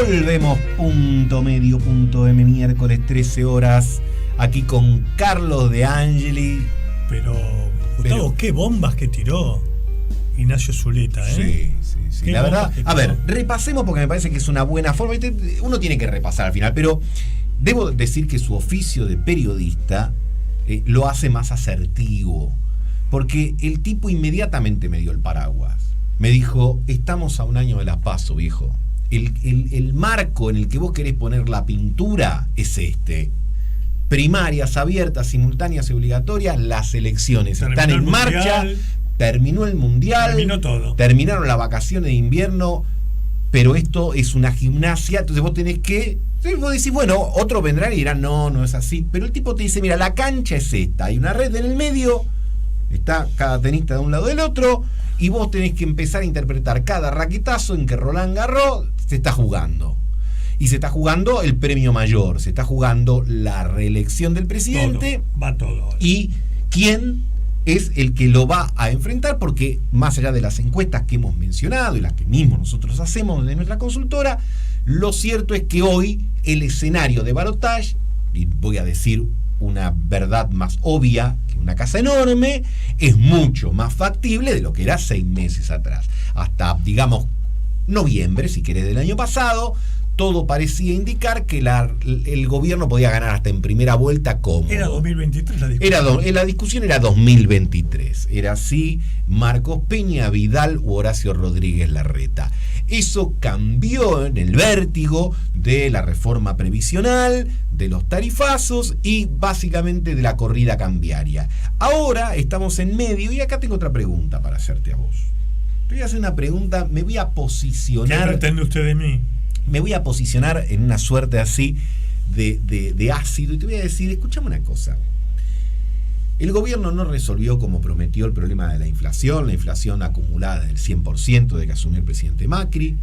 Volvemos, .medio.m, miércoles 13 horas, aquí con Carlos De Angeli. Pero, Gustavo, qué bombas que tiró Ignacio Zuleta, ¿eh? Sí. La verdad, a ver, repasemos porque me parece que es una buena forma. Uno tiene que repasar al final, pero debo decir que su oficio de periodista lo hace más asertivo. Porque el tipo inmediatamente me dio el paraguas. Me dijo, estamos a un año de la PASO, viejo. El marco en el que vos querés poner la pintura es este. Primarias abiertas, simultáneas y obligatorias, las elecciones están en marcha, terminó el mundial, terminó todo. Terminaron las vacaciones de invierno, pero esto es una gimnasia, entonces vos tenés que... Vos decís, bueno, otros vendrán y dirán, no es así, pero el tipo te dice, mira, la cancha es esta, hay una red en el medio, está cada tenista de un lado del otro, y vos tenés que empezar a interpretar cada raquetazo en que Roland Garros se está jugando. Y se está jugando el premio mayor, se está jugando la reelección del presidente. Todo, va todo. Y quién es el que lo va a enfrentar, porque más allá de las encuestas que hemos mencionado y las que mismos nosotros hacemos de nuestra consultora, lo cierto es que hoy el escenario de balotaje, y voy a decir una verdad más obvia que una casa enorme, es mucho más factible de lo que era 6 meses atrás. Hasta, digamos, noviembre, si querés, del año pasado, todo parecía indicar que el gobierno podía ganar hasta en primera vuelta cómodo. Era 2023 la discusión. La discusión era 2023. Era así Marcos Peña, Vidal u Horacio Rodríguez Larreta. Eso cambió en el vértigo de la reforma previsional, de los tarifazos y básicamente de la corrida cambiaria. Ahora estamos en medio y acá tengo otra pregunta para hacerte a vos. Te voy a hacer una pregunta, me voy a posicionar... ¿Qué pretende usted de mí? Me voy a posicionar en una suerte así de ácido y te voy a decir, escúchame una cosa. El gobierno no resolvió como prometió el problema de la inflación acumulada del 100% de que asumió el presidente Macri.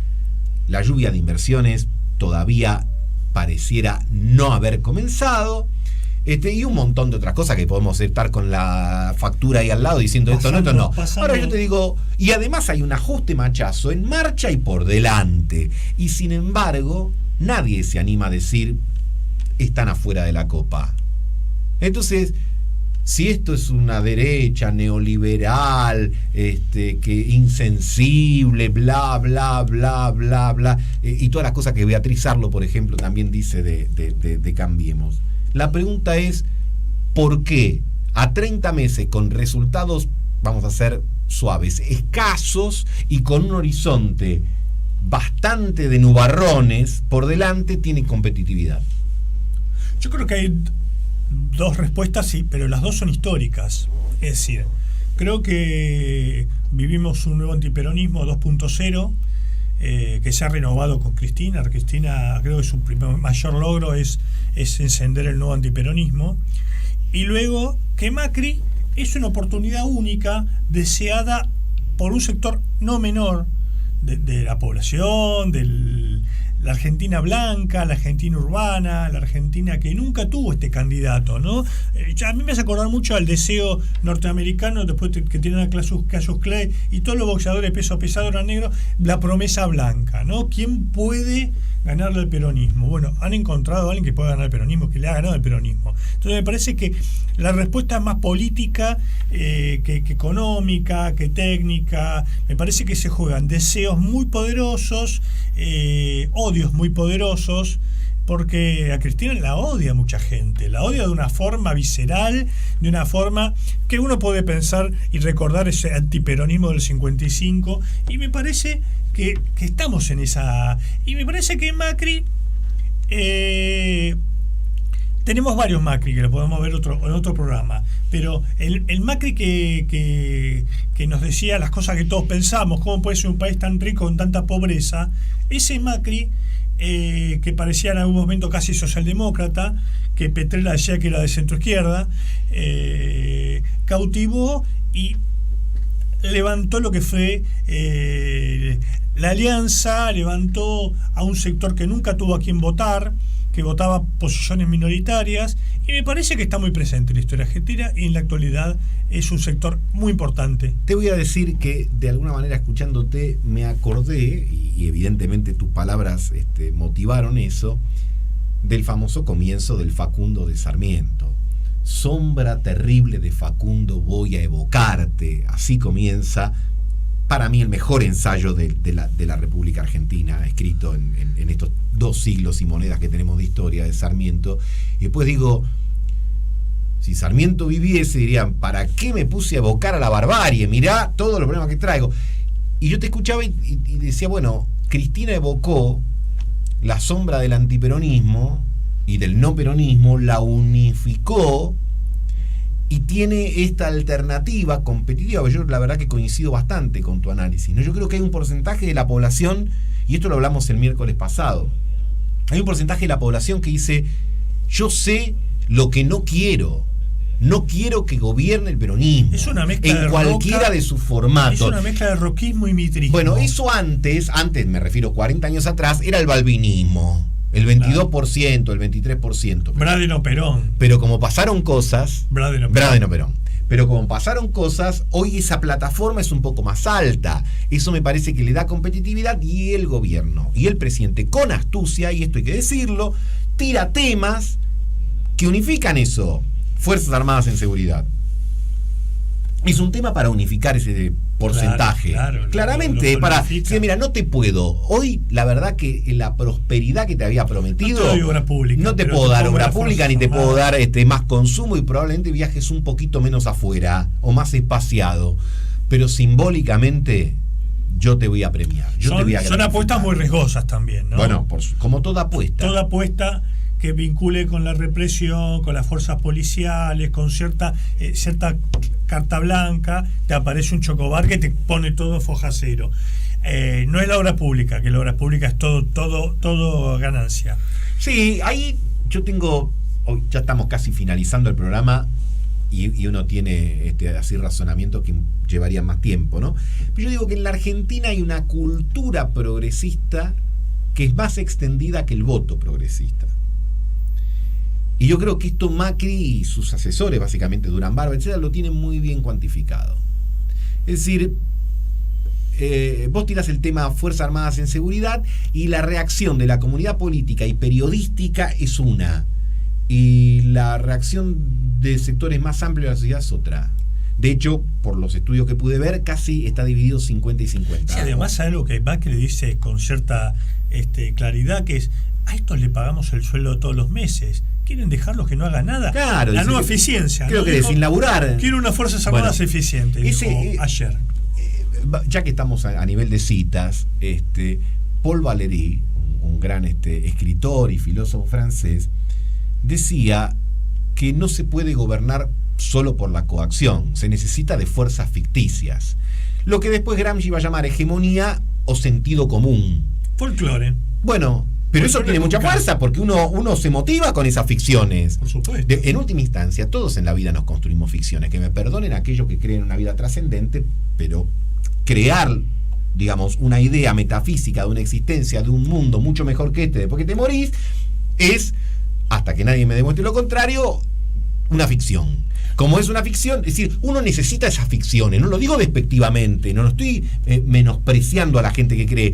La lluvia de inversiones todavía pareciera no haber comenzado. Y un montón de otras cosas que podemos estar con la factura ahí al lado diciendo esto no. Ahora yo te digo, y además hay un ajuste machazo en marcha y por delante. Y sin embargo, nadie se anima a decir, están afuera de la copa. Entonces, si esto es una derecha neoliberal, que insensible, bla, bla, bla, bla, bla, y todas las cosas que Beatriz Arlo, por ejemplo, también dice de Cambiemos. La pregunta es, ¿por qué a 30 meses con resultados, vamos a ser suaves, escasos y con un horizonte bastante de nubarrones por delante, tiene competitividad? Yo creo que hay dos respuestas, sí, pero las dos son históricas. Es decir, creo que vivimos un nuevo antiperonismo 2.0, que se ha renovado con Cristina. Cristina, creo que su primer mayor logro es encender el nuevo antiperonismo. Y luego que Macri es una oportunidad única deseada por un sector no menor de la población, la Argentina blanca, la Argentina urbana, la Argentina que nunca tuvo este candidato, ¿no? A mí me hace acordar mucho al deseo norteamericano, después que tienen a Cassius Clay y todos los boxeadores peso pesado eran negros, la promesa blanca, ¿no? ¿Quién puede ganarle al peronismo? Bueno, han encontrado a alguien que pueda ganar el peronismo, que le ha ganado el peronismo. Entonces me parece que la respuesta es más política que económica, que técnica. Me parece que se juegan deseos muy poderosos, odios muy poderosos, porque a Cristina la odia mucha gente, la odia de una forma visceral, de una forma que uno puede pensar y recordar ese antiperonismo del 55, y me parece que estamos en esa... Y me parece que Macri... tenemos varios Macri que lo podemos ver en otro programa, pero el Macri que nos decía las cosas que todos pensamos, cómo puede ser un país tan rico con tanta pobreza, ese Macri que parecía en algún momento casi socialdemócrata, que Petrella decía que era de centroizquierda, cautivó y levantó lo que fue la alianza, levantó a un sector que nunca tuvo a quien votar, que votaba posiciones minoritarias, y me parece que está muy presente en la historia argentina y en la actualidad es un sector muy importante. Te voy a decir que de alguna manera escuchándote me acordé, y evidentemente tus palabras motivaron eso, del famoso comienzo del Facundo de Sarmiento. Sombra terrible de Facundo, voy a evocarte. Así comienza, para mí, el mejor ensayo de la República Argentina, escrito en estos 2 siglos y monedas que tenemos de historia de Sarmiento. Y después digo, si Sarmiento viviese, dirían, ¿para qué me puse a evocar a la barbarie? Mirá todos los problemas que traigo. Y yo te escuchaba y decía, bueno, Cristina evocó la sombra del antiperonismo y del no peronismo, la unificó y tiene esta alternativa competitiva. Yo la verdad que coincido bastante con tu análisis, ¿no? Yo creo que hay un porcentaje de la población, y esto lo hablamos el miércoles pasado, hay un porcentaje de la población que dice, yo sé lo que no quiero que gobierne el peronismo. Es una mezcla en de cualquiera roca, de sus formatos. Es una mezcla de roquismo y mitrismo. Bueno, eso antes me refiero 40 años atrás, era el balvinismo. El 22%, el 23%. Bradeno Perón. Pero como pasaron cosas... Bradeno Perón. Pero como pasaron cosas, hoy esa plataforma es un poco más alta. Eso me parece que le da competitividad, y el gobierno y el presidente, con astucia, y esto hay que decirlo, tira temas que unifican eso. Fuerzas Armadas en seguridad. Es un tema para unificar ese porcentaje. Claro, claramente, lo para unifica. mira, no te puedo. Hoy, la verdad que la prosperidad que te había prometido, no te doy obra pública, no te puedo dar obra pública, ni te puedo dar más consumo, y probablemente viajes un poquito menos afuera o más espaciado. Pero simbólicamente yo te voy a premiar. Son apuestas muy riesgosas también, ¿no? Bueno, como toda apuesta. Toda apuesta que vincule con la represión, con las fuerzas policiales, con cierta carta blanca, te aparece un chocobar que te pone todo foja cero. No es la obra pública, que la obra pública es todo ganancia. Sí, ahí yo tengo, hoy ya estamos casi finalizando el programa, y uno tiene así razonamientos que llevarían más tiempo, ¿no? Pero yo digo que en la Argentina hay una cultura progresista que es más extendida que el voto progresista. Y yo creo que esto Macri y sus asesores, básicamente Durán Barba, etcétera, lo tienen muy bien cuantificado. Es decir, vos tirás el tema Fuerzas Armadas en seguridad, y la reacción de la comunidad política y periodística es una, y la reacción de sectores más amplios de la sociedad es otra. De hecho, por los estudios que pude ver, casi está dividido 50 y 50. Sí, además hay algo que Macri dice con cierta claridad, que es: a estos le pagamos el sueldo todos los meses. ¿Quieren dejarlos que no hagan nada? Claro, la nueva eficiencia. Creo ¿no? que sin laburar. Quiero unas Fuerzas Armadas eficientes, dijo ayer. Ya que estamos a nivel de citas, Paul Valéry, un gran escritor y filósofo francés, decía que no se puede gobernar solo por la coacción, se necesita de fuerzas ficticias. Lo que después Gramsci va a llamar hegemonía o sentido común. Folclore. Bueno, pero eso tiene mucha fuerza, porque uno se motiva con esas ficciones. Por supuesto. En última instancia, todos en la vida nos construimos ficciones. Que me perdonen aquellos que creen en una vida trascendente, pero crear, digamos, una idea metafísica de una existencia, de un mundo mucho mejor que después que te morís, es, hasta que nadie me demuestre lo contrario, una ficción. Como es una ficción, es decir, uno necesita esas ficciones, no lo digo despectivamente, no lo estoy menospreciando a la gente que cree,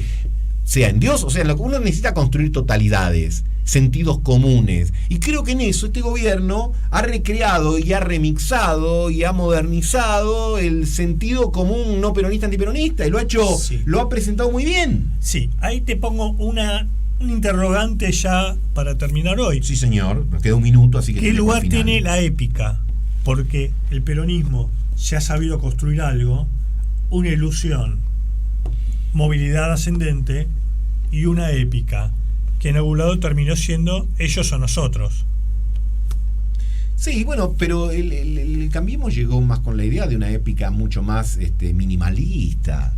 sea en Dios, o sea, uno necesita construir totalidades, sentidos comunes, y creo que en eso este gobierno ha recreado y ha remixado y ha modernizado el sentido común no peronista antiperonista, y lo ha hecho, sí. Lo ha presentado muy bien. Sí, ahí te pongo un interrogante ya para terminar hoy. Sí, señor, nos queda un minuto, así que... ¿Qué lugar tiene la épica? Porque el peronismo se ha sabido construir algo, una ilusión, movilidad ascendente y una épica, que en algún lado terminó siendo ellos o nosotros. Sí, bueno, pero el Cambiemos llegó más con la idea de una épica mucho más minimalista.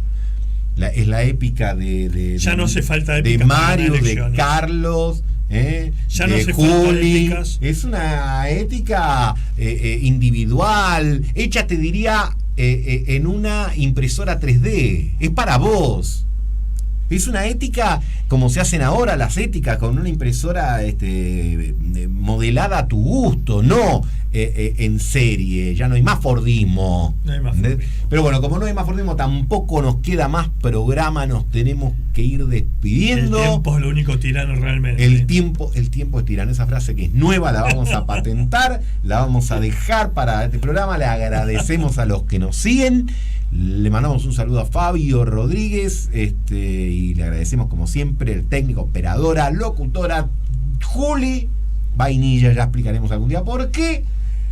Es la épica de ya no hace falta épica de Mario, de Carlos, ya no de hace Juli. falta épicas. Es una ética individual, hecha, te diría, en una impresora 3D. Es para vos. Es una ética como se hacen ahora las éticas, con una impresora modelada a tu gusto, no en serie. Ya no hay más Fordismo. No hay más Fordismo. Pero bueno, como no hay más Fordismo, tampoco nos queda más programa, nos tenemos que ir despidiendo. El tiempo es lo único tirano realmente. El tiempo es tirano. Esa frase que es nueva la vamos a patentar, la vamos a dejar para este programa. Le agradecemos a los que nos siguen. Le mandamos un saludo a Fabio Rodríguez y le agradecemos como siempre el técnico, operadora, locutora Juli Vainilla. Ya explicaremos algún día por qué.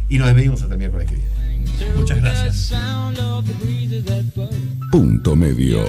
Y nos despedimos hasta el miércoles que viene. Muchas gracias. Punto Medio.